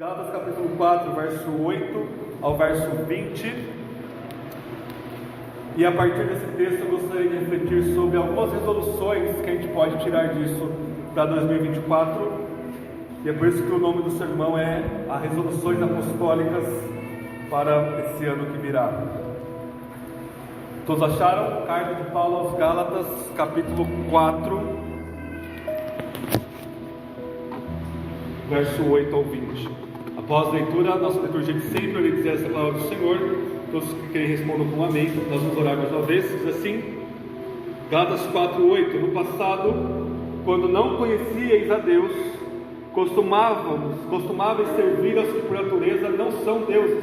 Gálatas capítulo 4, verso 8 ao verso 20. E a partir desse texto eu gostaria de refletir sobre algumas resoluções que a gente pode tirar disso para 2024. E é por isso que o nome do sermão é As Resoluções Apostólicas para esse ano que virá. Todos acharam? Carta de Paulo aos Gálatas, capítulo 4, verso 8 ao 20. Após a leitura, nossa liturgia de sempre, eu lhe dizer essa palavra do Senhor. Todos que querem respondam com um amém. Nós vamos orar mais uma vez. Diz assim: Gálatas 4:8. No passado, quando não conhecieis a Deus, costumávais servir aos que por natureza não são deuses.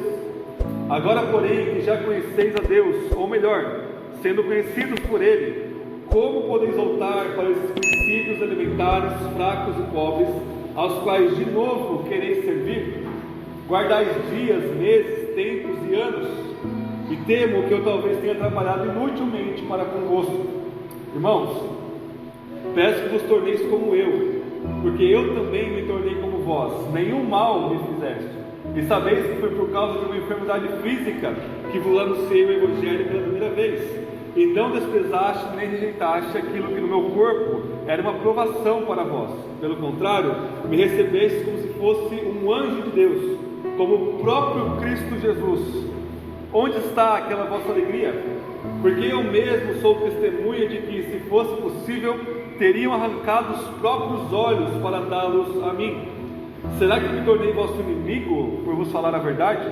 Agora, porém, que já conheceis a Deus, ou melhor, sendo conhecidos por Ele, como podeis voltar para esses princípios elementares, fracos e pobres, aos quais de novo quereis servir? Guardais dias, meses, tempos e anos, e temo que eu talvez tenha trabalhado inutilmente para convosco. Irmãos, peço que vos torneis como eu, porque eu também me tornei como vós. Nenhum mal me fizeste, e sabeis que foi por causa de uma enfermidade física que vos anunciei o Evangelho pela primeira vez. E não desprezaste nem rejeitaste aquilo que no meu corpo era uma provação para vós. Pelo contrário, me recebeste como se fosse um anjo de Deus, como o próprio Cristo Jesus. Onde está aquela vossa alegria? Porque eu mesmo sou testemunha de que, se fosse possível, teriam arrancado os próprios olhos para dá-los a mim. Será que me tornei vosso inimigo por vos falar a verdade?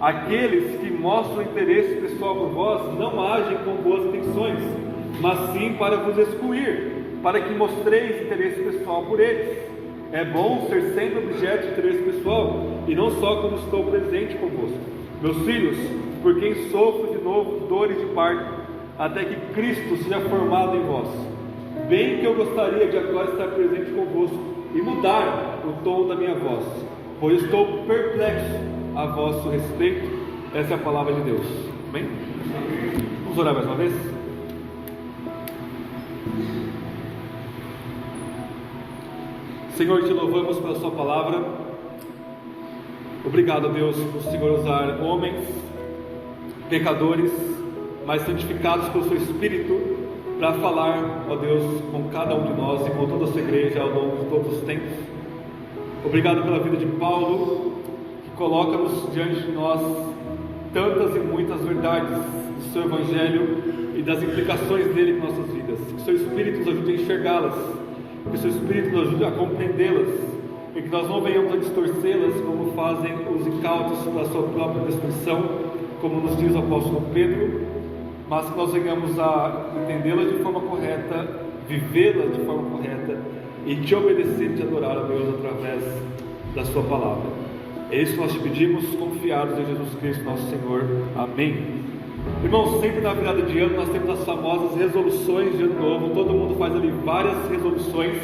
Aqueles que mostram interesse pessoal por vós não agem com boas intenções, mas sim para vos excluir, para que mostreis interesse pessoal por eles. É bom ser sempre objeto de interesse pessoal, e não só quando estou presente convosco. Meus filhos, por quem sofro de novo dores de parto, até que Cristo seja formado em vós. Bem que eu gostaria de agora estar presente convosco e mudar o tom da minha voz, pois estou perplexo a vosso respeito. Essa é a palavra de Deus. Amém? Vamos orar mais uma vez? Senhor, te louvamos pela sua palavra. Obrigado, Deus, por o Senhor usar homens, pecadores, mas santificados pelo seu Espírito, para falar, ó Deus, com cada um de nós e com toda a sua igreja ao longo de todos os tempos. Obrigado pela vida de Paulo, que coloca-nos diante de nós tantas e muitas verdades do seu Evangelho e das implicações dele em nossas vidas. Que o seu Espírito nos ajude a enxergá-las, que o seu Espírito nos ajude a compreendê-las, e que nós não venhamos a distorcê-las como fazem os incautos da sua própria destruição, como nos diz o apóstolo Pedro, mas que nós venhamos a entendê-las de forma correta, vivê-las de forma correta e te obedecer e te adorar, a Deus, através da sua palavra. É isso que nós te pedimos, confiados em Jesus Cristo, nosso Senhor. Amém. Irmãos, sempre na virada de ano nós temos as famosas resoluções de ano novo. Todo mundo faz ali várias resoluções,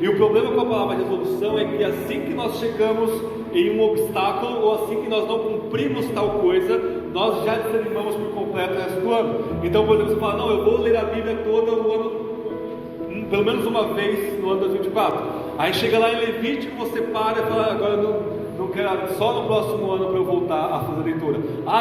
e o problema com a palavra resolução é que assim que nós chegamos em um obstáculo, ou assim que nós não cumprimos tal coisa, nós já desanimamos por completo o resto do ano. Então podemos falar: não, eu vou ler a Bíblia toda o ano, pelo menos uma vez no ano 2024. Aí chega lá em Levítico, você para e fala: agora não quero, só no próximo ano para eu voltar a fazer a leitura.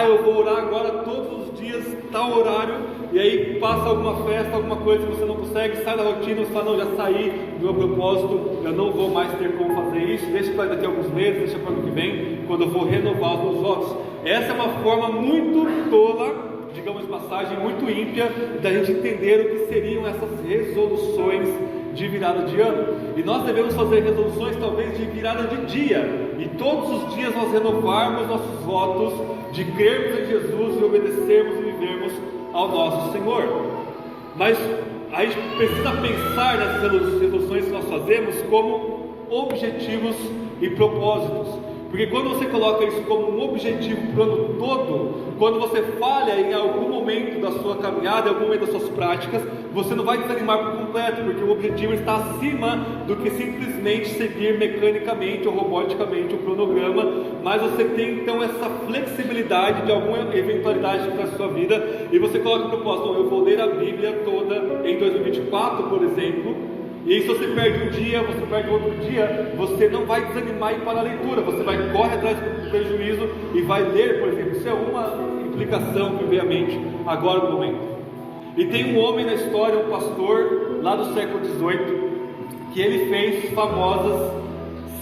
Eu vou orar agora todos os dias, tal horário, e aí passa alguma festa, alguma coisa que você não consegue, sai da rotina, você fala: não, já saí do meu propósito, eu não vou mais ter como fazer isso, deixa para daqui a alguns meses, deixa para o ano que vem, quando eu vou renovar os meus votos. Essa é uma forma muito tola, digamos de passagem, muito ímpia, da gente entender o que seriam essas resoluções de virada de ano. E nós devemos fazer resoluções talvez de virada de dia, e todos os dias nós renovarmos nossos votos de crermos em Jesus e obedecermos e vivermos ao nosso Senhor. Mas a gente precisa pensar nessas resoluções que nós fazemos como objetivos e propósitos. Porque quando você coloca isso como um objetivo para o ano todo, quando você falha em algum momento da sua caminhada, em algum momento das suas práticas, você não vai desanimar por completo, porque o objetivo está acima do que simplesmente seguir mecanicamente ou roboticamente o cronograma. Mas você tem então essa flexibilidade de alguma eventualidade para a sua vida, e você coloca o propósito: eu vou ler a Bíblia toda em 2024, por exemplo, E aí, se você perde um dia, você perde outro dia, você não vai desanimar e ir para a leitura, você vai correr atrás do prejuízo e vai ler, por exemplo. Isso é uma implicação que veio à mente agora no momento. E tem um homem na história, um pastor lá do século XVIII, que ele fez famosas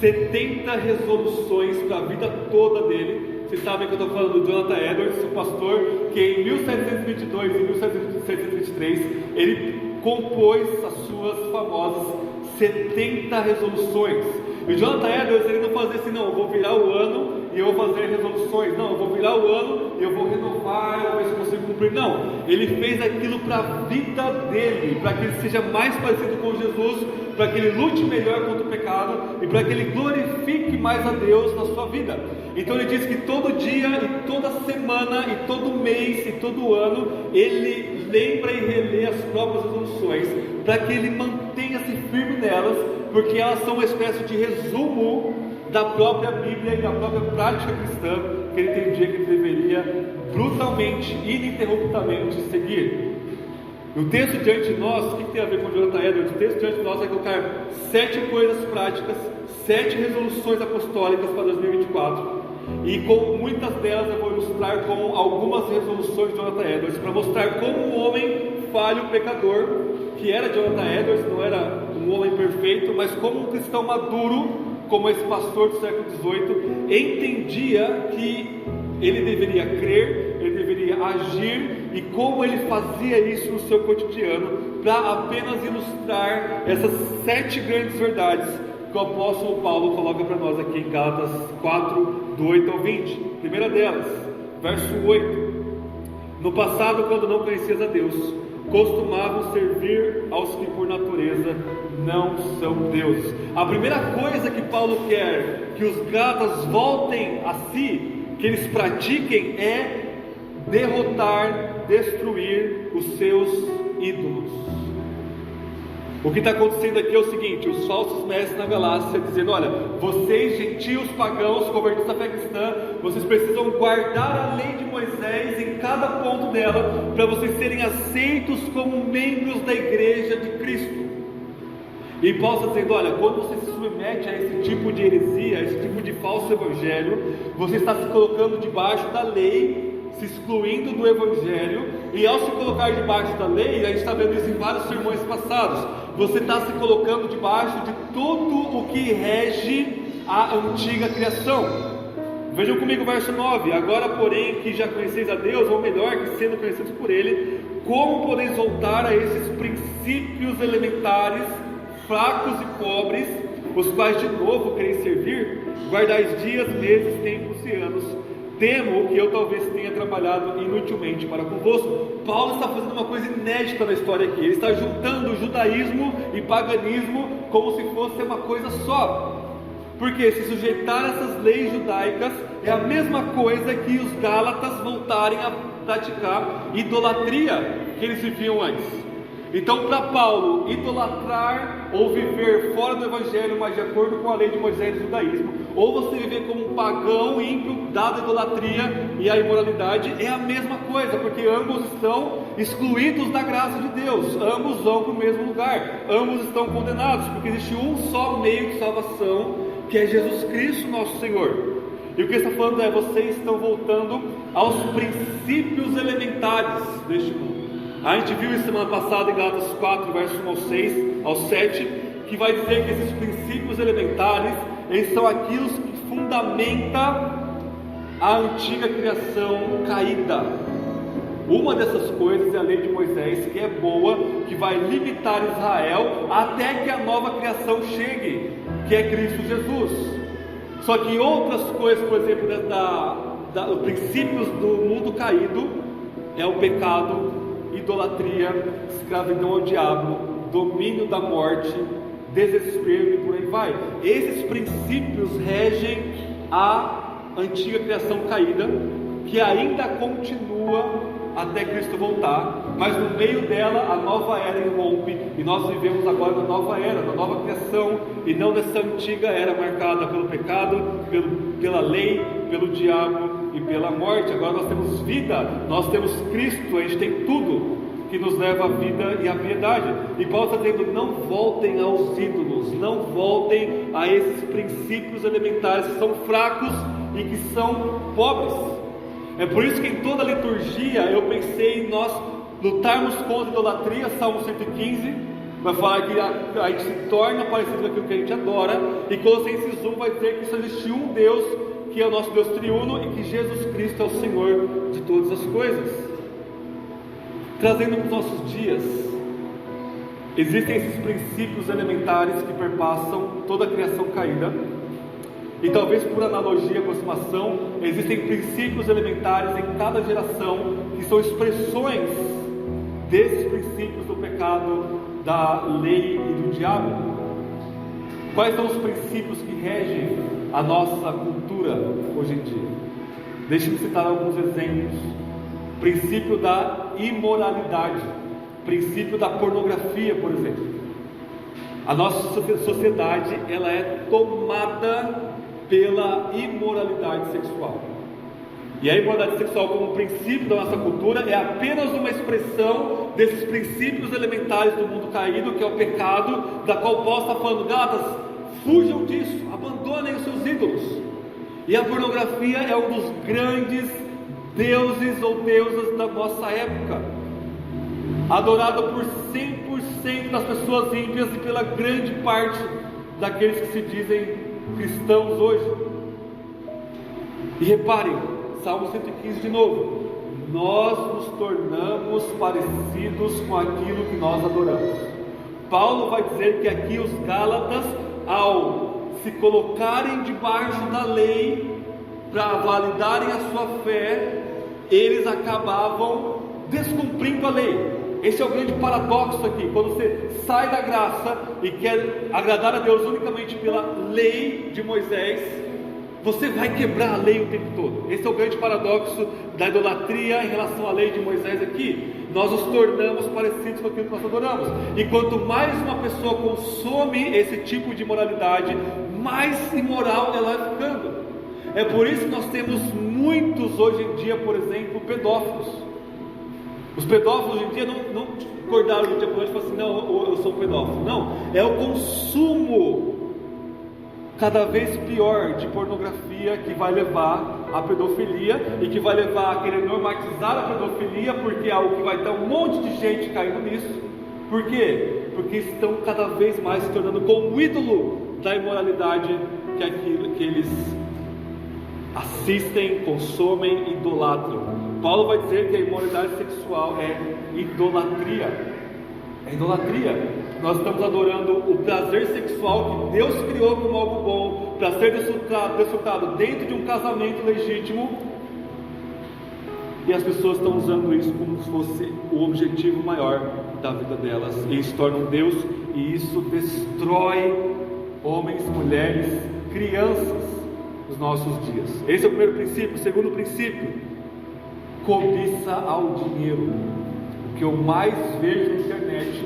70 resoluções para a vida toda dele. Vocês sabem que eu estou falando do Jonathan Edwards, o pastor que em 1722 e 1723 ele compôs as suas famosas 70 resoluções. E o Jonathan Edwards, ele não fazia assim, não, eu vou virar o ano e eu vou fazer resoluções, não, eu vou virar o ano e eu vou renovar, eu vou ver se eu consigo cumprir. Não, ele fez aquilo para a vida dele, para que ele seja mais parecido com Jesus, para que ele lute melhor contra o pecado e para que ele glorifique mais a Deus na sua vida. Então ele diz que todo dia e toda semana e todo mês e todo ano ele lembra e relê as próprias resoluções, para que ele mantenha-se firme nelas, porque elas são uma espécie de resumo da própria Bíblia e da própria prática cristã que ele entendia que ele deveria brutalmente, ininterruptamente seguir. O texto diante de nós, o que tem a ver com Jonathan Edwards? O texto diante de nós vai colocar 7 coisas práticas, 7 resoluções apostólicas para 2024, e com muitas delas eu vou ilustrar com algumas resoluções de Jonathan Edwards, para mostrar como um homem falho, pecador, que era Jonathan Edwards, não era um homem perfeito, mas como um cristão maduro, como esse pastor do século XVIII, entendia que ele deveria crer, ele deveria agir, e como ele fazia isso no seu cotidiano, para apenas ilustrar essas 7 grandes verdades que o apóstolo Paulo coloca para nós aqui em Gálatas 4, do 8 ao 20. Primeira delas, verso 8: no passado, quando não conhecias a Deus, costumavam servir aos que por natureza não são deuses. A primeira coisa que Paulo quer que os gálatas voltem a si, que eles pratiquem, é derrotar, destruir os seus ídolos. O que está acontecendo aqui é o seguinte: os falsos mestres na Galácia dizendo: olha, vocês gentios pagãos convertidos à fé cristã, vocês precisam guardar a lei de Moisés em cada ponto dela, para vocês serem aceitos como membros da igreja de Cristo. E Paulo está dizendo: olha, quando você se submete a esse tipo de heresia, a esse tipo de falso evangelho, você está se colocando debaixo da lei, se excluindo do evangelho, e ao se colocar debaixo da lei, a gente está vendo isso em vários sermões passados, você está se colocando debaixo de tudo o que rege a antiga criação. Vejam comigo o verso 9: agora porém que já conheceis a Deus, ou melhor, que sendo conhecidos por Ele, como podeis voltar a esses princípios elementares, fracos e pobres, os quais de novo quereis servir? Guardais dias, meses, tempos e anos. Temo que eu talvez tenha trabalhado inutilmente para convosco. Paulo está fazendo uma coisa inédita na história aqui. Ele está juntando judaísmo e paganismo como se fosse uma coisa só. Porque se sujeitar a essas leis judaicas é a mesma coisa que os gálatas voltarem a praticar idolatria que eles viviam antes. Então, para Paulo, idolatrar ou viver fora do evangelho, mas de acordo com a lei de Moisés e do judaísmo, ou você viver como um pagão ímpio, dado a idolatria e a imoralidade, é a mesma coisa, porque ambos estão excluídos da graça de Deus, ambos vão para o mesmo lugar, ambos estão condenados, porque existe um só meio de salvação, que é Jesus Cristo nosso Senhor. E o que ele está falando é: vocês estão voltando aos princípios elementares deste mundo. A gente viu isso semana passada em Gálatas 4, versos 1 ao 6, ao 7, que vai dizer que esses princípios elementares, eles são aquilo que fundamenta a antiga criação caída. Uma dessas coisas é a lei de Moisés, que é boa, que vai limitar Israel até que a nova criação chegue, que é Cristo Jesus. Só que outras coisas, por exemplo, os princípios do mundo caído, é o pecado, idolatria, escravidão ao diabo, domínio da morte, desespero e por aí vai. Esses princípios regem a antiga criação caída, que ainda continua até Cristo voltar, mas no meio dela a nova era irrompe, e nós vivemos agora na nova era, na nova criação, e não nessa antiga era marcada pelo pecado, pela lei, pelo diabo e pela morte. Agora nós temos vida, nós temos Cristo, a gente tem tudo. que nos leva à vida e à piedade. E Paulo está dizendo: não voltem aos ídolos, não voltem a esses princípios elementares que são fracos e que são pobres. É por isso que em toda a liturgia eu pensei em nós lutarmos contra a idolatria. Salmo 115 vai falar que a gente se torna parecido com aquilo que a gente adora, e Colossenses 1 vai dizer que só existe um Deus, que é o nosso Deus triuno, e que Jesus Cristo é o Senhor de todas as coisas. Trazendo para os nossos dias, existem esses princípios elementares que perpassam toda a criação caída, e talvez por analogia, aproximação, existem princípios elementares em cada geração que são expressões desses princípios do pecado, da lei e do diabo. Quais são os princípios que regem a nossa cultura hoje em dia? Deixe-me citar alguns exemplos. Princípio da imoralidade, princípio da pornografia, por exemplo. A nossa sociedade, ela é tomada pela imoralidade sexual. E a imoralidade sexual, como princípio da nossa cultura, é apenas uma expressão desses princípios elementares do mundo caído, que é o pecado, da qual Paulo está falando: Gálatas, fujam disso, abandonem os seus ídolos. E a pornografia é um dos grandes deuses ou deusas da nossa época, adorado por 100% das pessoas ímpias e pela grande parte daqueles que se dizem cristãos hoje. E reparem, Salmo 115 de novo: nós nos tornamos parecidos com aquilo que nós adoramos. Paulo vai dizer que aqui os Gálatas, ao se colocarem debaixo da lei para validarem a sua fé, eles acabavam descumprindo a lei. Esse é o grande paradoxo aqui. Quando você sai da graça e quer agradar a Deus unicamente pela lei de Moisés, você vai quebrar a lei o tempo todo. Esse é o grande paradoxo da idolatria em relação à lei de Moisés aqui. Nós nos tornamos parecidos com aquilo que nós adoramos. E quanto mais uma pessoa consome esse tipo de moralidade, mais imoral ela vai ficando. É por isso que nós temos muitos hoje em dia, por exemplo, pedófilos. Os pedófilos hoje em dia não acordaram no dia por noite e falaram assim: não, eu sou um pedófilo. Não, é o consumo cada vez pior de pornografia que vai levar à pedofilia, e que vai levar a querer normatizar a pedofilia, porque é algo que vai ter um monte de gente caindo nisso. Por quê? Porque estão cada vez mais se tornando como o ídolo da imoralidade, que é aquilo que eles assistem, consomem, idolatram. Paulo vai dizer que a imoralidade sexual é idolatria. É idolatria. Nós estamos adorando o prazer sexual que Deus criou como algo bom, para ser desfrutado dentro de um casamento legítimo, e as pessoas estão usando isso como se fosse o objetivo maior da vida delas, e isso torna um Deus, e isso destrói homens, mulheres, crianças nos nossos dias. Esse é o primeiro princípio. O segundo princípio: cobiça ao dinheiro. O que eu mais vejo na internet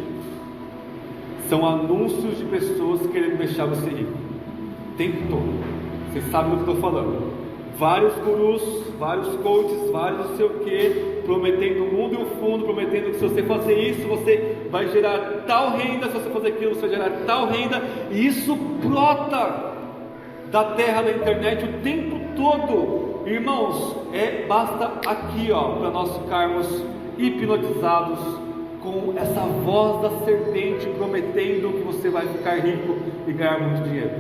são anúncios de pessoas querendo deixar você rico o tempo todo. Vocês sabem do que eu estou falando. Vários gurus, vários coaches, vários não sei o que, prometendo o mundo e o fundo, prometendo que se você fazer isso, você vai gerar tal renda, se você fazer aquilo, você vai gerar tal renda, e isso brota da terra da internet o tempo todo. Irmãos, basta aqui para nós ficarmos hipnotizados com essa voz da serpente prometendo que você vai ficar rico e ganhar muito dinheiro,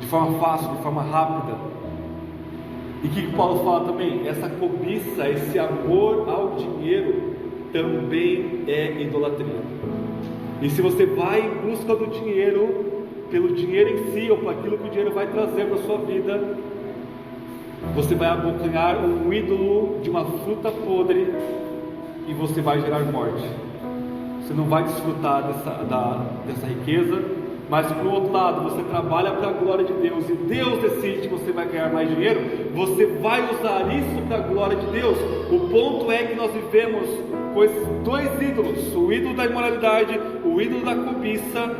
de forma fácil, de forma rápida. E o que Paulo fala também? Essa cobiça, esse amor ao dinheiro também é idolatria. E se você vai em busca do dinheiro, pelo dinheiro em si, ou por aquilo que o dinheiro vai trazer para a sua vida, você vai abocanhar um ídolo de uma fruta podre, e você vai gerar morte. Você não vai desfrutar dessa riqueza, mas por outro lado, você trabalha para a glória de Deus, e Deus decide que você vai ganhar mais dinheiro, você vai usar isso para a glória de Deus. O ponto é que nós vivemos com esses dois ídolos: o ídolo da imoralidade, o ídolo da cobiça,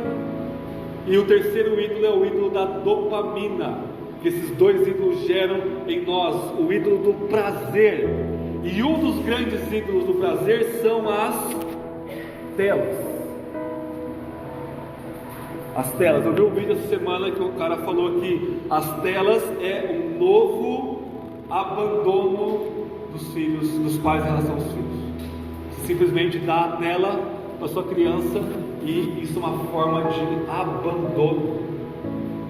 e o terceiro ídolo é o ídolo da dopamina, que esses dois ídolos geram em nós: o ídolo do prazer. E um dos grandes ídolos do prazer são as telas. As telas. Eu vi um vídeo essa semana que o cara falou que as telas é um novo abandono dos filhos, dos pais em relação aos filhos. Você simplesmente dá a tela para sua criança e isso é uma forma de abandono.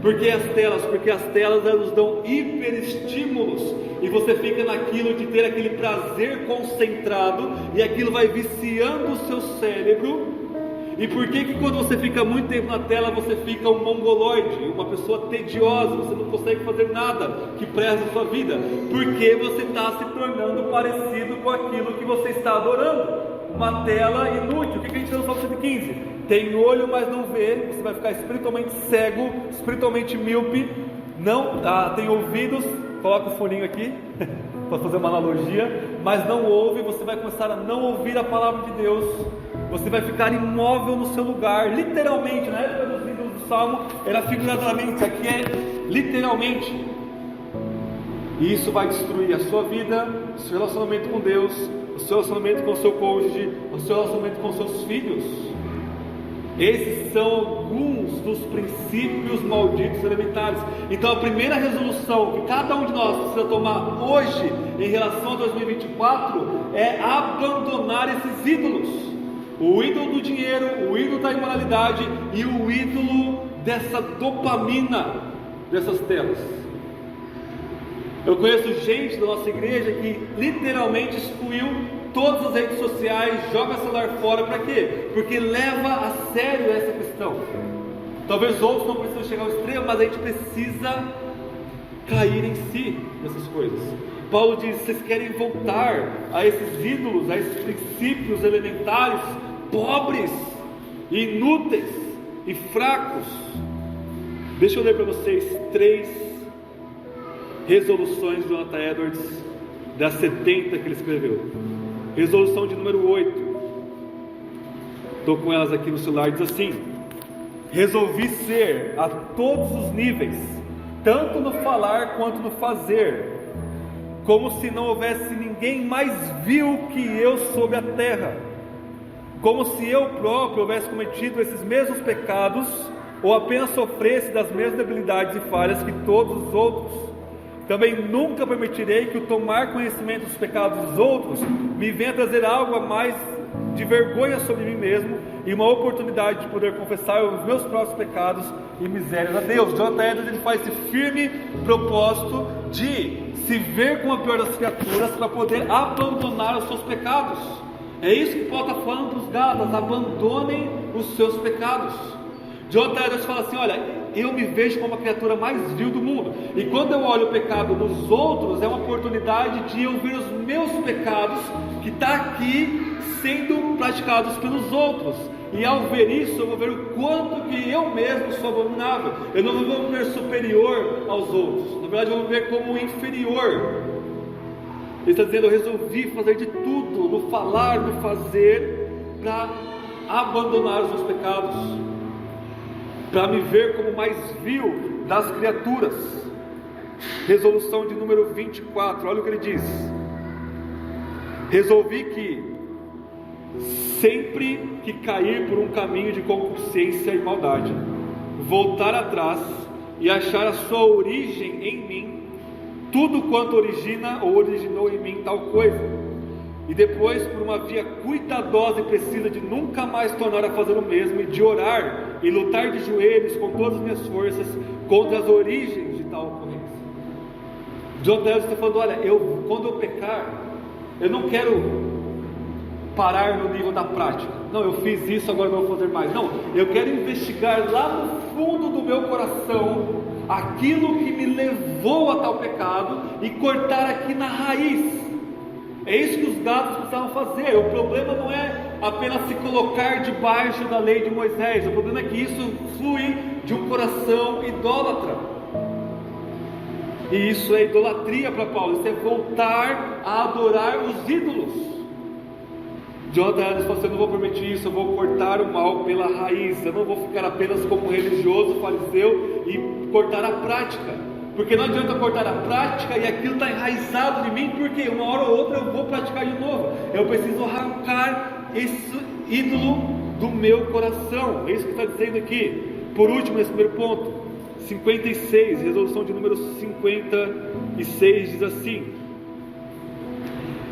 Por que as telas? Porque as telas elas dão hiperestímulos e você fica naquilo de ter aquele prazer concentrado e aquilo vai viciando o seu cérebro. E por que quando você fica muito tempo na tela você fica um mongoloide, uma pessoa tediosa, você não consegue fazer nada que preze a sua vida? Porque você está se tornando parecido com aquilo que você está adorando. Uma tela inútil. O que a gente tem no Salmo 115? Tem olho, mas não vê. Você vai ficar espiritualmente cego, espiritualmente míope. Não, tem ouvidos. Coloca o foninho aqui para fazer uma analogia. Mas não ouve. Você vai começar a não ouvir a palavra de Deus. Você vai ficar imóvel no seu lugar. Literalmente, na época dos ídolos do Salmo era figuradamente. Aqui é literalmente. E isso vai destruir a sua vida, o seu relacionamento com Deus, o seu relacionamento com o seu cônjuge, o seu relacionamento com seus filhos. Esses são alguns dos princípios malditos elementares. Então a primeira resolução que cada um de nós precisa tomar hoje em relação a 2024 é abandonar esses ídolos. O ídolo do dinheiro, o ídolo da imoralidade e o ídolo dessa dopamina dessas telas. Eu conheço gente da nossa igreja que literalmente excluiu todas as redes sociais, joga o celular fora. Para quê? Porque leva a sério essa questão. Talvez outros não precisam chegar ao extremo, mas a gente precisa cair em si nessas coisas. Paulo diz: vocês querem voltar a esses ídolos, a esses princípios elementares, pobres, inúteis e fracos. Deixa eu ler para vocês 3 resoluções do Jonathan Edwards, das 70 que ele escreveu. Resolução de número 8, estou com elas aqui no celular, diz assim: resolvi ser a todos os níveis, tanto no falar quanto no fazer, como se não houvesse ninguém mais vil que eu sobre a terra, como se eu próprio houvesse cometido esses mesmos pecados, ou apenas sofresse das mesmas debilidades e falhas que todos os outros. Também nunca permitirei que o tomar conhecimento dos pecados dos outros me venha trazer algo a mais de vergonha sobre mim mesmo e uma oportunidade de poder confessar os meus próprios pecados e misérias a Deus. Jonathan Edwards ele faz esse firme propósito de se ver como a pior das criaturas para poder abandonar os seus pecados. É isso que Paulo está falando para os Gálatas: abandonem os seus pecados. Jonathan Edwards fala assim: olha, eu me vejo como a criatura mais vil do mundo, e quando eu olho o pecado dos outros, é uma oportunidade de eu ver os meus pecados que está aqui sendo praticados pelos outros, e ao ver isso eu vou ver o quanto que eu mesmo sou abominável. Eu não vou me ver superior aos outros, na verdade eu vou me ver como inferior. Ele está dizendo: eu resolvi fazer de tudo, no falar, no fazer, para abandonar os meus pecados, para me ver como mais vil das criaturas. Resolução de número 24, olha o que ele diz: resolvi que sempre que cair por um caminho de concupiscência e maldade, voltar atrás e achar a sua origem em mim, tudo quanto origina ou originou em mim tal coisa, e depois por uma via cuidadosa e precisa de nunca mais tornar a fazer o mesmo, e de orar e lutar de joelhos com todas as minhas forças contra as origens de tal ocorrência. John Deus está falando: olha, quando eu pecar, eu não quero parar no nível da prática. Não, eu fiz isso, agora não vou fazer mais. Não, eu quero investigar lá no fundo do meu coração aquilo que me levou a tal pecado e cortar aqui na raiz. É isso que os gatos precisavam fazer. O problema não é apenas se colocar debaixo da lei de Moisés. O problema é que isso flui de um coração idólatra. E isso é idolatria para Paulo. Isso é voltar a adorar os ídolos. Jonathan Edwards falou assim: eu não vou permitir isso, eu vou cortar o mal pela raiz. Eu não vou ficar apenas como um religioso fariseu e cortar a prática. porque não adianta cortar a prática e aquilo está enraizado de mim, porque uma hora ou outra eu vou praticar de novo. Eu preciso arrancar esse ídolo do meu coração. É isso que está dizendo aqui. Por último, nesse primeiro ponto, 56, resolução de número 56 diz assim: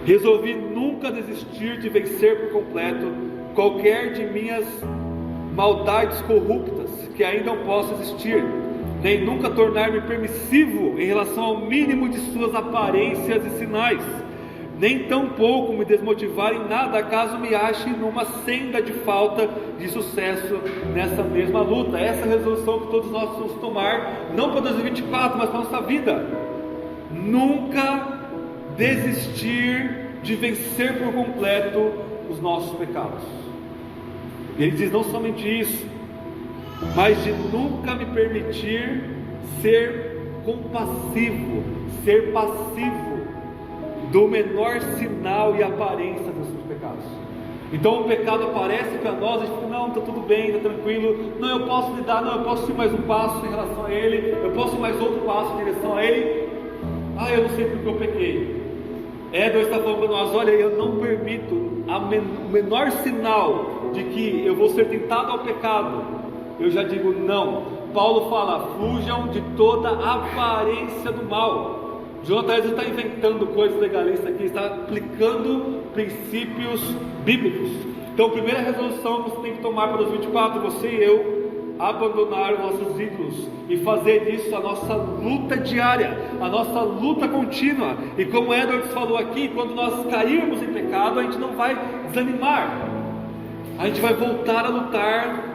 resolvi nunca desistir de vencer por completo qualquer de minhas maldades corruptas que ainda não possa existir, nem nunca tornar-me permissivo em relação ao mínimo de suas aparências e sinais, nem tampouco me desmotivar em nada caso me ache numa senda de falta de sucesso nessa mesma luta. Essa é a resolução que todos nós vamos tomar, não para 2024, mas para a nossa vida. Nunca desistir de vencer por completo os nossos pecados. E ele diz não somente isso, mas de nunca me permitir ser compassivo, ser passivo do menor sinal e aparência dos seus pecados. Então o pecado aparece para nós, a gente fala, não, está tudo bem, está tranquilo, não, eu posso lidar, não, eu posso ir mais um passo em relação a ele, eu posso ir mais outro passo em direção a ele. Eu não sei porque eu pequei. Deus está falando para nós, olha, eu não permito o menor sinal de que eu vou ser tentado ao pecado. Eu já digo não. Paulo fala, fujam de toda aparência do mal. Jonathan está inventando coisas legalistas aqui, está aplicando princípios bíblicos. Então, a primeira resolução que você tem que tomar para 2024, você e eu, abandonar os nossos ídolos e fazer disso a nossa luta diária, a nossa luta contínua. E como Edwards falou aqui, quando nós cairmos em pecado, a gente não vai desanimar, a gente vai voltar a lutar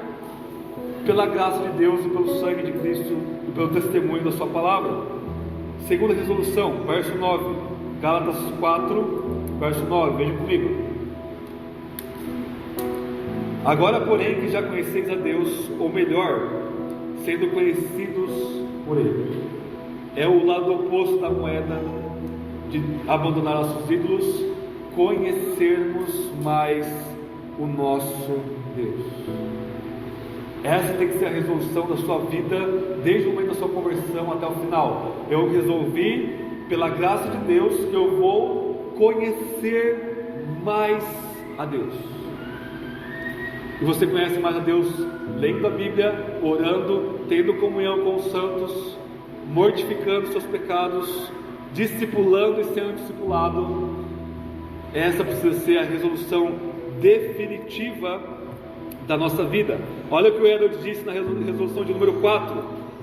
pela graça de Deus e pelo sangue de Cristo e pelo testemunho da sua palavra. Segunda resolução, verso 9, Gálatas 4, verso 9, veja comigo. Agora, porém, que já conheceis a Deus, ou melhor, sendo conhecidos por Ele. É o lado oposto da moeda de abandonar nossos ídolos, conhecermos mais o nosso Deus. Essa tem que ser a resolução da sua vida, desde o momento da sua conversão até o final. Eu resolvi, pela graça de Deus, que eu vou conhecer mais a Deus. E você conhece mais a Deus lendo a Bíblia, orando, tendo comunhão com os santos, mortificando seus pecados, discipulando e sendo discipulado. Essa precisa ser a resolução definitiva da nossa vida. Olha o que o Edward disse na resolução de número 4.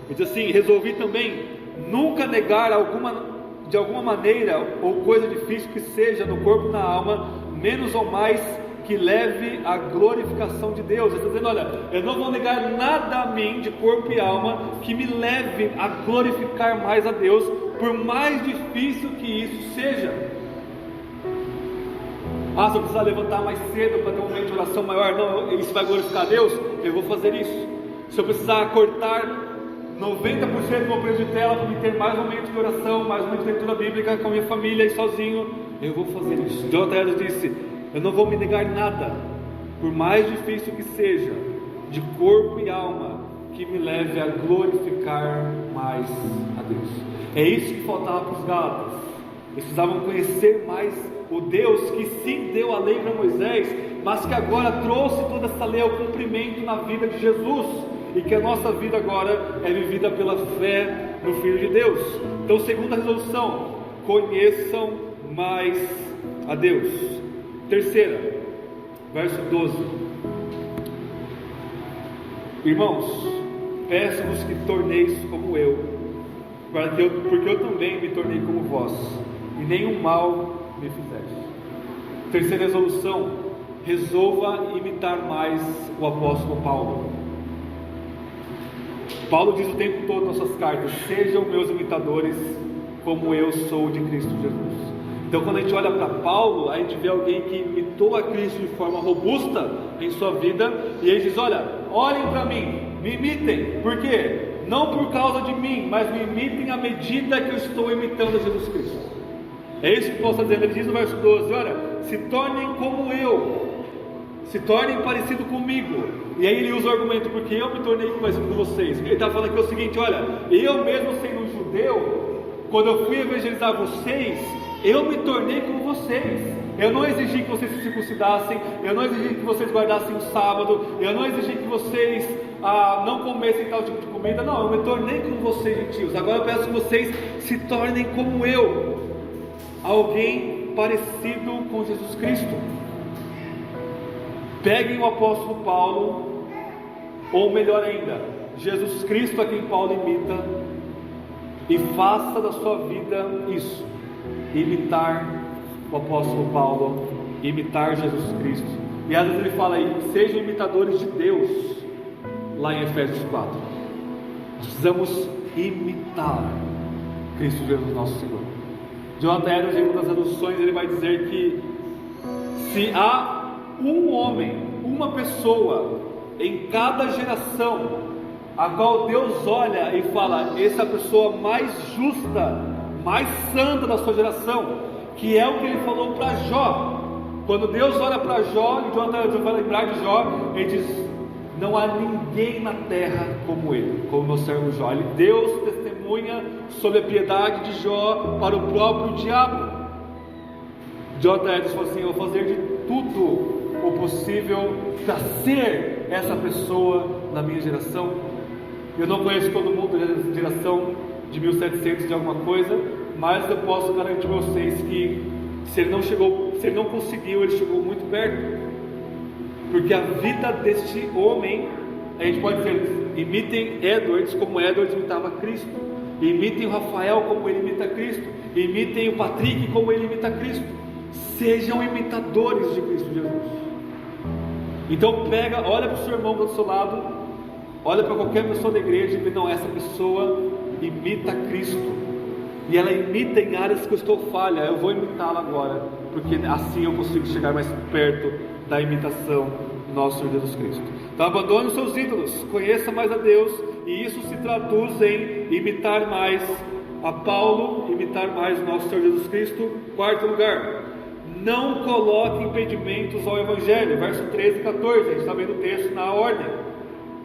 Ele diz assim: resolvi também nunca negar de alguma maneira ou coisa difícil que seja no corpo e na alma, menos ou mais que leve à glorificação de Deus. Ele está dizendo, olha, eu não vou negar nada a mim de corpo e alma que me leve a glorificar mais a Deus, por mais difícil que isso seja. Se eu precisar levantar mais cedo para ter um momento de oração maior, não, isso vai glorificar a Deus, eu vou fazer isso. Se eu precisar cortar 90% do meu período de tela para me ter mais momentos de oração, mais momentos de leitura bíblica com a minha família e sozinho, eu vou fazer isso. Jonathan Edwards disse, eu não vou me negar nada, por mais difícil que seja, de corpo e alma, que me leve a glorificar mais a Deus. É isso que faltava para os Gálatas. Eles precisavam conhecer mais o Deus que sim deu a lei para Moisés, mas que agora trouxe toda essa lei ao cumprimento na vida de Jesus, e que a nossa vida agora é vivida pela fé no Filho de Deus. Então, segunda resolução, conheçam mais a Deus. Terceira, verso 12. Irmãos, peço-vos que torneis como eu, porque eu também me tornei como vós, e nenhum mal me fizeste. Terceira resolução, resolva imitar mais o apóstolo Paulo. Paulo diz o tempo todo nas suas cartas, sejam meus imitadores, como eu sou de Cristo Jesus. Então, quando a gente olha para Paulo, a gente vê alguém que imitou a Cristo de forma robusta em sua vida, e ele diz, olhem para mim, me imitem. Por quê? Não por causa de mim, mas me imitem à medida que eu estou imitando a Jesus Cristo. É isso que Paulo está dizendo. Ele diz no verso 12, olha, se tornem como eu, se tornem parecido comigo. E aí ele usa o argumento, porque eu me tornei parecido com vocês. Ele está falando aqui o seguinte, olha, eu mesmo sendo um judeu, quando eu fui evangelizar vocês, eu me tornei como vocês. Eu não exigi que vocês se circuncidassem, eu não exigi que vocês guardassem o sábado, eu não exigi que vocês não comessem tal tipo de comida. Não, eu me tornei como vocês, gentios. Agora eu peço que vocês se tornem como eu, alguém parecido com Jesus Cristo. Peguem o apóstolo Paulo, ou melhor ainda, Jesus Cristo a quem Paulo imita, e faça da sua vida isso: imitar o apóstolo Paulo, imitar Jesus Cristo. E às vezes ele fala aí, sejam imitadores de Deus, lá em Efésios 4. Precisamos imitar Cristo Jesus nosso Senhor. Jonathan Edwards, em uma das traduções, ele vai dizer que se há um homem, uma pessoa em cada geração a qual Deus olha e fala, essa é a pessoa mais justa, mais santa da sua geração, que é o que ele falou para Jó. Quando Deus olha para Jó, e Jonathan vai lembrar de Jó, ele diz, não há ninguém na terra como ele, como meu servo Jó. Deus testemunha sobre a piedade de Jó para o próprio diabo. Jonathan Edwards falou assim, eu vou fazer de tudo o possível para ser essa pessoa na minha geração. Eu não conheço todo mundo da geração de 1700 de alguma coisa, mas eu posso garantir para vocês que se ele não conseguiu, ele chegou muito perto, porque a vida deste homem, a gente pode dizer, imitem Edwards como Edwards imitava Cristo, imitem o Rafael como ele imita Cristo, imitem o Patrick como ele imita Cristo, sejam imitadores de Cristo Jesus. Então olha para o seu irmão do seu lado, olha para qualquer pessoa da igreja e vê, não, essa pessoa imita Cristo, e ela imita em áreas que eu estou falha, eu vou imitá-la agora, porque assim eu consigo chegar mais perto da imitação do nosso Senhor Jesus Cristo. Então abandone os seus ídolos, conheça mais a Deus, e isso se traduz em imitar mais a Paulo, imitar mais o nosso Senhor Jesus Cristo. Quarto lugar, não coloque impedimentos ao Evangelho, verso 13 e 14, a gente está vendo o texto na ordem.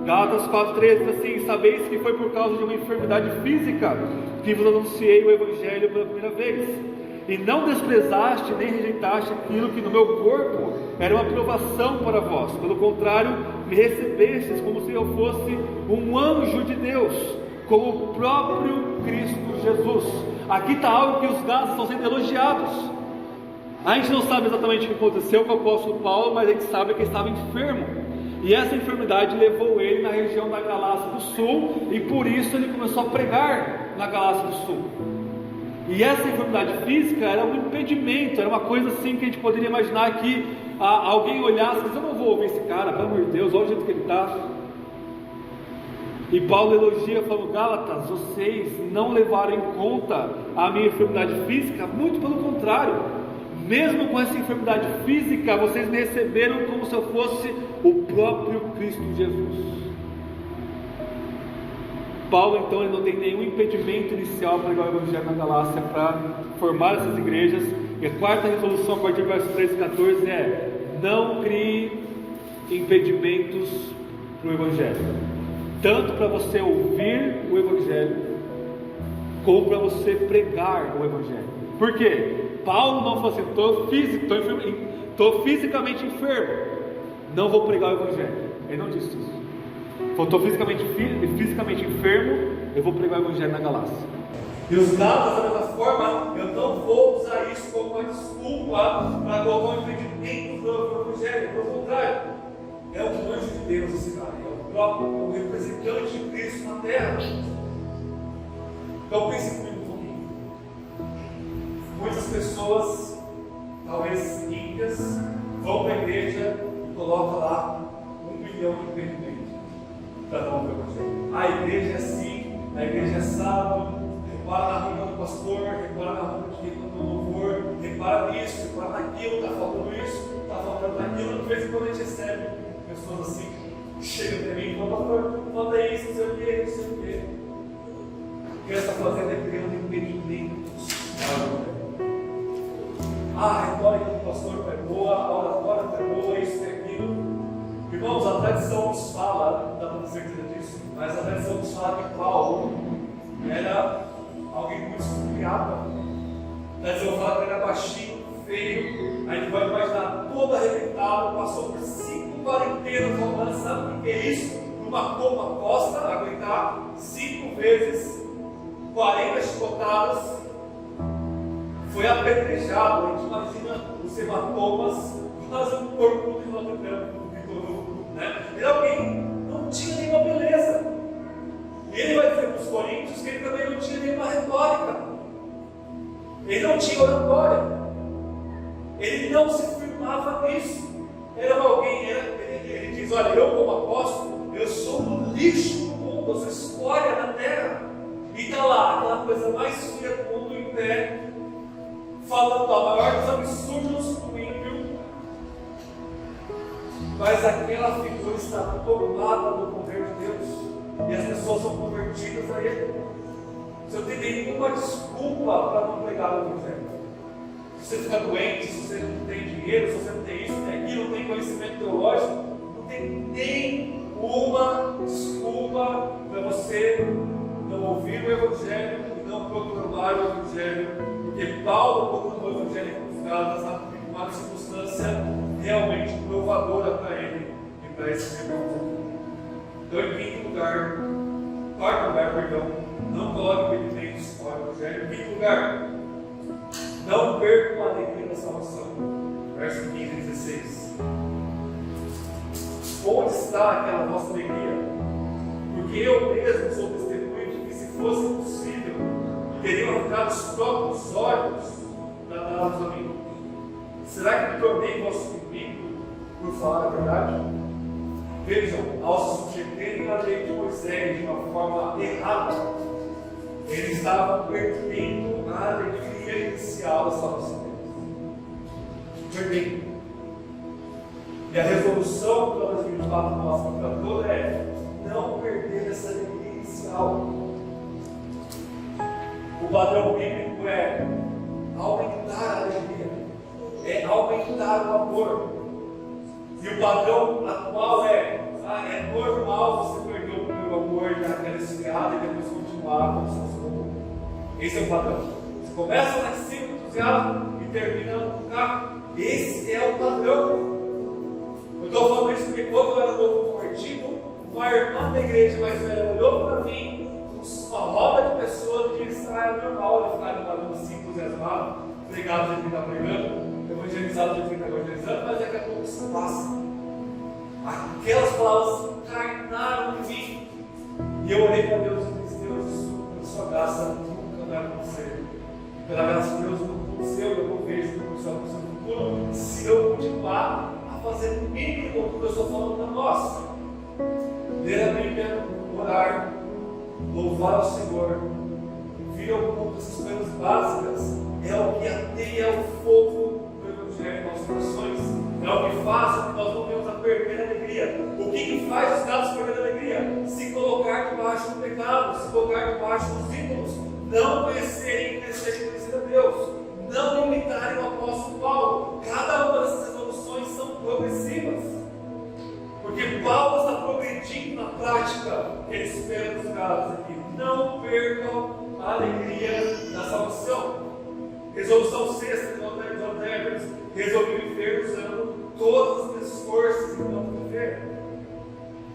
Gálatas 4,13 diz assim, sabeis que foi por causa de uma enfermidade física que vos anunciei o Evangelho pela primeira vez, e não desprezaste nem rejeitaste aquilo que no meu corpo era uma provação para vós, pelo contrário, me recebestes como se eu fosse um anjo de Deus, como o próprio Cristo Jesus. Aqui está algo que os Gálatas estão sendo elogiados. A gente não sabe exatamente o que aconteceu com o apóstolo Paulo, mas a gente sabe que ele estava enfermo, e essa enfermidade levou ele na região da Galácia do Sul, e por isso ele começou a pregar na Galácia do Sul. E essa enfermidade física era um impedimento, era uma coisa assim que a gente poderia imaginar que alguém olhasse e disse, eu não vou ouvir esse cara, pelo amor de Deus, olha o jeito que ele está. E Paulo elogia, falando, Gálatas, vocês não levaram em conta a minha enfermidade física, muito pelo contrário, mesmo com essa enfermidade física, vocês me receberam como se eu fosse o próprio Cristo Jesus. Paulo então ele não tem nenhum impedimento inicial para pregar o Evangelho na Galácia, para formar essas igrejas. E a quarta resolução a partir do verso 13 e 14 é: não crie impedimentos para o Evangelho, tanto para você ouvir o Evangelho, como para você pregar o Evangelho. Por quê? Paulo não falou assim, estou fisicamente enfermo, não vou pregar o Evangelho. Ele não disse isso. Estou fisicamente enfermo, eu vou pregar o Evangelho na Galácia. E os Gálatas, da mesma forma, eu não vou usar isso como uma desculpa para colocar um impedimento para o Evangelho. Pelo contrário, é um anjo de Deus esse cara, é o próprio representante de Cristo na terra. Então pense comigo um pouquinho. Muitas pessoas, talvez ímpias, vão para a igreja e colocam lá 1 milhão de impedimentos para não ver o Evangelho. A igreja é assim, a igreja é sábado, repara na roupa do pastor, repara na roupa de quem está no louvor, repara nisso, repara naquilo, está faltando isso, está faltando aquilo. De vez em quando a gente recebe pessoas assim, chegam até mim e falam, pastor, falta isso, não sei o que, não sei o que. O que ele está fazendo é criando impedimentos para o Evangelho. A retórica do pastor é boa, a oratória é boa, isso e aquilo. Irmãos, a tradição nos fala, não dá para ter certeza disso, mas a tradição nos fala que Paulo era alguém muito esfriado. Antes eu vou falar que ele era baixinho, feio, a gente vai imaginar todo arrebentado, passou por 5 quarentenas romanas, sabe o que é isso? Numa costa, aguentar 5 vezes 40 chicotadas, foi apedrejado. A gente imagina os hematomas, quase um corpo de Notre Dame, né? Ele é alguém não tinha nenhuma beleza. E ele vai dizer para os coríntios que ele também não tinha nenhuma retórica, ele não tinha oratória, ele não se firmava nisso. Era alguém, ele diz: olha, eu como apóstolo, eu sou o lixo do mundo, eu sou escória da terra. E está lá, aquela coisa mais suja do mundo em pé, falando a maior dos absurdos do ímpio, mas aquela figura está tomada do poder de Deus, e as pessoas são convertidas a ele. Você não tem nenhuma desculpa para não pregar o Evangelho. Se você fica doente, se você não tem dinheiro, se você não tem isso, não tem aquilo, não tem conhecimento teológico, não tem nenhuma desculpa para você não ouvir o Evangelho e não proclamar o Evangelho, porque Paulo proclamou o Evangelho com os Gálatas numa circunstância realmente provadora para ele e para esses irmãos. Então, em quarto lugar, não coloque impedimentos ao Evangelho. Em quinto lugar, não percam a alegria da salvação. Verso 15 e 16. Onde está aquela vossa alegria? Porque eu mesmo sou testemunho de que, se fosse possível, teriam arrancado os próprios olhos dados a mim. Será que me tornei vosso inimigo por falar a verdade? Vejam, ao se submeterem à lei de Moisés de uma forma errada, eles estavam perdendo a alegria inicial da salvação deles. Perdendo. E a resolução que o 2024 nossa para toda é não perder essa alegria inicial. O padrão bíblico é aumentar a alegria, é aumentar o amor. E o padrão atual é normal você perder o primeiro amor naquela esfriada e depois continuar com o seu amor. Esse é o padrão. Você começa lá em cima do entusiasmo e termina no carro. Esse é o padrão. Eu estou falando isso porque quando eu era novo convertido, uma irmã da igreja mais velha olhou para mim, uma roda de pessoas e disse: é normal eu ficar falando assim, entusiasmado, pregado de quem está pregando, evangelizado de quem está evangelizando, mas daqui a pouco isso passa. Aquelas palavras encarnaram em mim. E eu orei para Deus e disse: Deus, pela sua graça nunca vai acontecer. Pela graça de Deus não aconteceu, eu não vejo que isso vai acontecer no futuro, se eu continuar a fazer o mínimo do que eu estou falando para nós. Ler a Bíblia, orar, louvar ao Senhor, vir ao culto, essas coisas básicas, é o que ateia o fogo do Evangelho em nossos corações. É o que faz com que nós não venhamos a perder a alegria. O que faz os gatos perder a alegria? Se colocar debaixo do pecado, se colocar debaixo dos ídolos, não conhecerem e crescerem conhecer a Deus, não imitarem o apóstolo Paulo. Cada uma dessas resoluções são progressivas, porque Paulo está progredindo na prática que ele espera dos gatos aqui. Não percam a alegria da salvação. Resolução sexta, nós devemos resolver viver usando todas as minhas forças que vamos viver.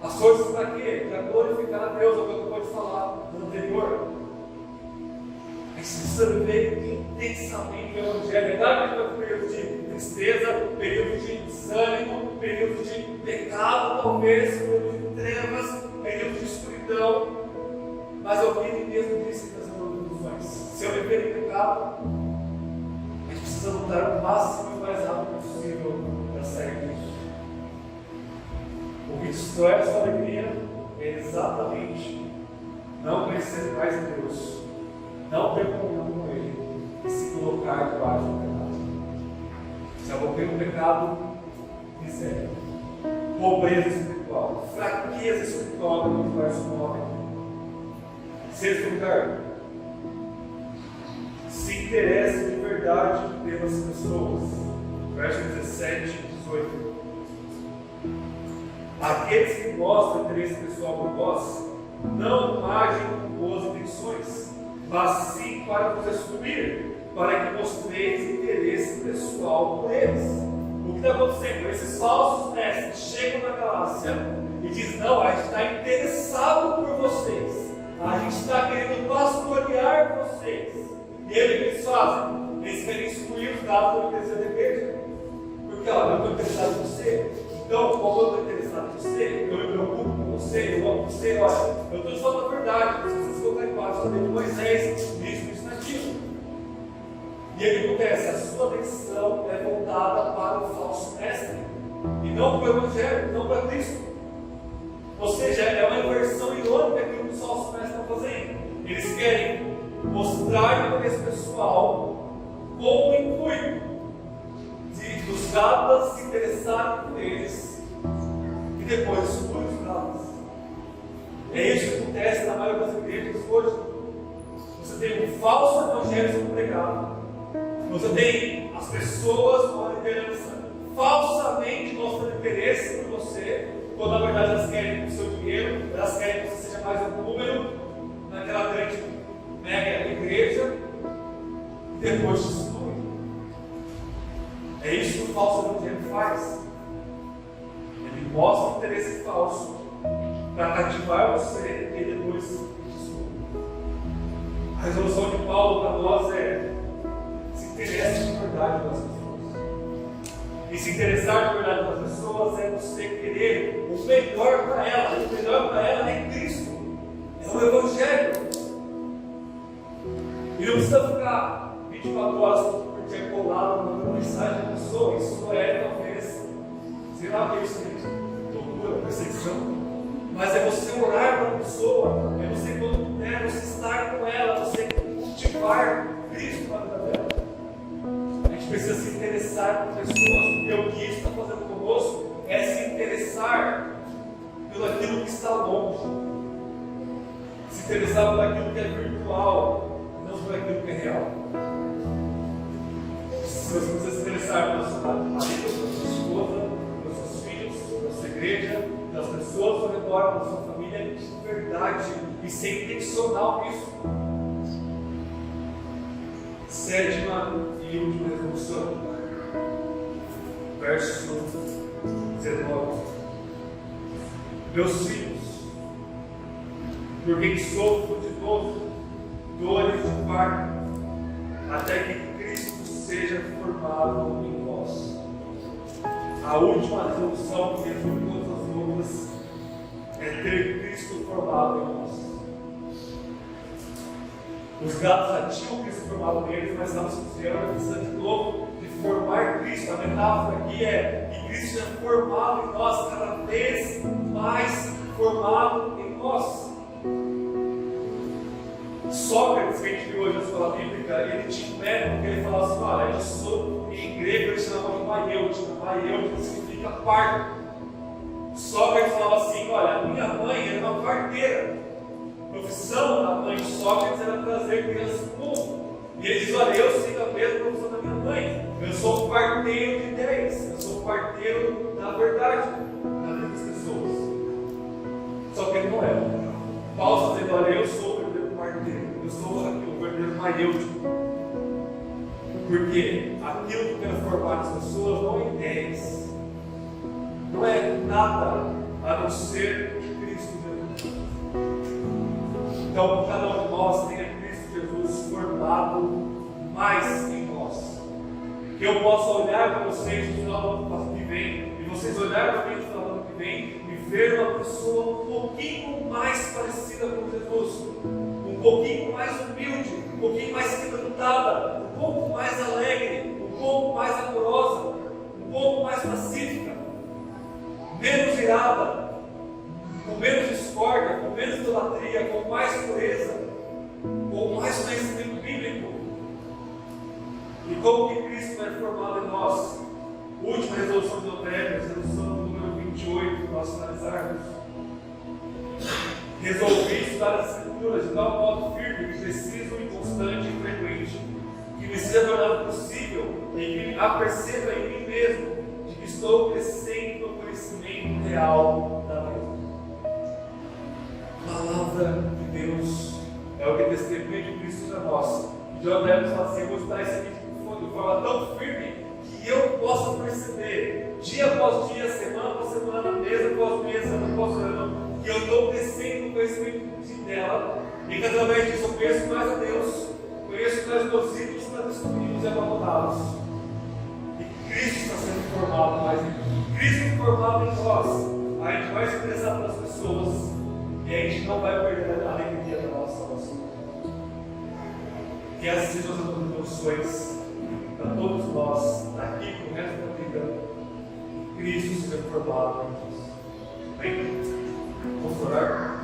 As forças para quê? Para glorificar a Deus, é o que eu acabei de falar no anterior. A gente precisa viver intensamente o Evangelho. É claro que vai ter períodos de tristeza, períodos de desânimo, períodos de pecado, talvez, períodos de trevas, períodos de escuridão. Mas é o que ele mesmo disse nas resoluções: se eu viver em pecado, a gente precisa lutar o máximo e o mais rápido possível para sair disso. O que destrói essa alegria é exatamente não conhecer mais a Deus, não ter comunhão com Ele e se colocar debaixo do pecado. Se abolir o pecado, miséria, pobreza espiritual, fraqueza espiritual que nos faz morrer. Sexto lugar, se interesse de verdade pelas pessoas. Verso 17 e 18. Aqueles que mostram interesse pessoal por vós não agem com boas intenções, mas sim para vos instruir, para que mostreis interesse pessoal por eles. O que está acontecendo? Esses falsos mestres chegam na Galácia e dizem: não, a gente está interessado por vocês, a gente está querendo pastorear vocês. E aí o que eles fazem? Eles querem excluir os dados da liderança da igreja. Porque, olha, eu estou interessado em você. Então, como eu estou interessado em você, eu me preocupo com você, eu amo você, olha, eu estou falando a verdade, mas vocês colocar em paz, saber de Moisés, isso, naquilo. E aí o que acontece? A sua atenção é voltada para o falso mestre, e não para o Evangelho, não para Cristo. Ou seja, é uma inversão irônica que os falsos mestres estão fazendo. Eles querem mostrar interesse pessoal com o intuito dos gadas se interessarem por eles e depois excluir os gadas. É isso que acontece na maioria das igrejas hoje. Você tem um falso evangelho sendo pregado, você tem as pessoas com a liderança falsamente mostrando interesse por você, quando na verdade elas querem o seu dinheiro, elas querem que você seja mais um número naquela grande mega igreja e depois te exclui. É isso que o falso evangelho faz. Ele mostra um interesse falso para cativar você e depois te exclui. A resolução de Paulo para nós é: se interesse de verdade pelas pessoas. E se interessar de verdade pelas pessoas é você querer o melhor para ela. E o melhor para ela é Cristo. É o Evangelho. E não precisa ficar 24 horas por dia colado mandando mensagem à pessoa. Isso não é, talvez, sei lá o que é isso, loucura, perseguição. Mas é você orar para a pessoa, é você, quando puder, você estar com ela, você cultivar Cristo na vida dela. A gente precisa se interessar por pessoas, porque o que isso está fazendo conosco é se interessar pelo aquilo que está longe, se interessar por aquilo que é virtual, não por aquilo que é real. Se você precisa se interessar pelo seu marido, pela sua esposa, pelos seus filhos, pela sua igreja, pelas pessoas ao redor, pela sua família, de verdade e ser intencional nisso. Sétima e última resolução, verso 19: meus filhos, por quem sofro de novo dores de parto, até que Cristo seja formado em vós. A última resolução que resume todas as outras é ter Cristo formado em nós. Os gatos já tinham Cristo formado neles, mas estavam sofrendo a missão de novo de formar Cristo. A metáfora aqui é que Cristo seja formado em nós, cada vez mais formado em nós. Sócrates, que a gente viu hoje na escola bíblica, ele tinha um método que ele falava assim: olha, eu sou, em grego ele chamava de maiêutica. Maiêutica significa parto. Sócrates falava assim: olha, a minha mãe era uma parteira. A profissão da mãe de Sócrates era trazer crianças para o mundo. E ele diz: olha, eu sigo a mesma profissão da minha mãe. Eu sou um parteiro de ideias. Eu sou um parteiro da verdade na vida das pessoas. Só que ele não é. Paulo está dizendo: olha, eu sou o verdadeiro parteiro. Eu sou aqui o verdadeiro maiêutico. Porque aquilo que eu quero formar nas pessoas não é ideias. Não é nada a não ser Cristo Jesus. Então, cada um de nós tenha Cristo Jesus formado mais em nós. Que eu possa olhar para vocês no final do ano que vem, e vocês olharem para mim no final do ano que vem, e ver uma pessoa um pouquinho mais parecida com Jesus, um pouquinho mais humilde, um pouquinho mais quebrantada, um pouco mais alegre, um pouco mais amorosa, um pouco mais pacífica, menos irada, com menos discórdia, com menos idolatria, com mais pureza, com mais conhecimento bíblico. E como que Cristo é formado em nós? Última resolução do Evangelho, resolução número 28, para nós finalizarmos. Resolvi estudar as Escrituras de tal modo firme, preciso e constante e frequente, que me seja tornado possível e que aperceba em mim mesmo de que estou crescendo no conhecimento real da verdade. A palavra de Deus é o que testemunha de Cristo João deve falar assim: eu vou estudar isso aqui de forma tão firme que eu possa perceber, dia após dia, semana após semana, mês após mês, ano após ano, que eu estou crescendo no conhecimento dela, e que através disso eu conheço mais a Deus, conheço mais meus ídolos para destruí-los e abandoná-los. E Cristo está sendo formado mais em mim. Cristo formado em nós, a gente vai expressar para as pessoas e a gente não vai perder a alegria da nossa salvação. Que essas sejam as contribuições para todos nós, daqui para o resto da vida, Cristo seja formado em nós. Amém? Vamos orar?